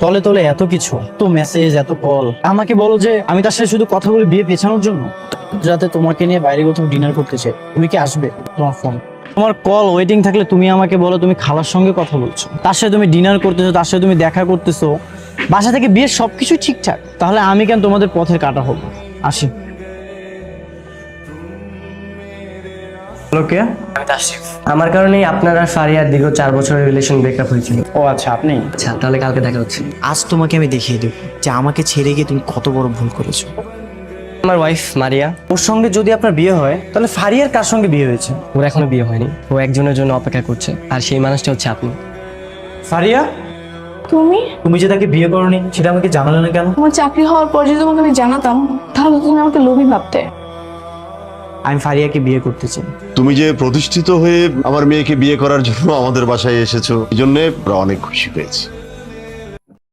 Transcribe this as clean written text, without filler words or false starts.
তলে তলে এত কিছু, এত মেসেজ, এত কল। আমাকে বলো যে আমি তার সাথে শুধু কথা বলে বিয়ে পেছানোর জন্য। যাতে তোমাকে নিয়ে বাইরে কোথাও ডিনার করতে চাই, তুমি কি আসবে? তোমার ফোন, তোমার কল ওয়েটিং থাকলে তুমি আমাকে বলো তুমি খালার সঙ্গে কথা বলছো, তার সাথে তুমি ডিনার করতেছো, তার সাথে তুমি দেখা করতেছো, বাসা থেকে বিয়ের সবকিছু ঠিকঠাক, তাহলে আমি কেন তোমাদের পথের কাটা হবো? আসি। হ্যালো, কে? আমি তাসরিফ। আমার কারণেই আপনার আর ফারিয়ার দীর্ঘ 4 বছরের রিলেশন ব্রেকআপ হয়েছিল। ও আচ্ছা, আপনি? আচ্ছা, তাহলে কালকে দেখা হচ্ছে। আজ তোমাকে আমি দেখিয়ে দেব যে আমাকে ছেড়ে গিয়ে তুমি কত বড় ভুল করেছো। আমার ওয়াইফ মারিয়া। ওর সঙ্গে যদি আপনার বিয়ে হয় তাহলে ফারিয়ার কার সঙ্গে বিয়ে হয়েছে? ওর এখনো বিয়ে হয়নি, ও একজনের জন্য অপেক্ষা করছে, আর সেই মানুষটা হচ্ছে আপনি। ফারিয়া, তুমি তুমি যে তাকে বিয়ে করনি সেটা আমাকে জানালে না কেন? তোমার চাকরি হওয়ার পর যদি তোমাকে আমি জানাতাম তাহলে তুমি আমাকে লোভী ভাবতে। আমি ফারিয়াকে বিয়ে করতে চাই। তুমি যে প্রতিষ্ঠিত হয়ে আমার মেয়েকে বিয়ে করার জন্য আমাদের বাসায় এসেছো, এই জন্য অনেক খুশি হয়েছি।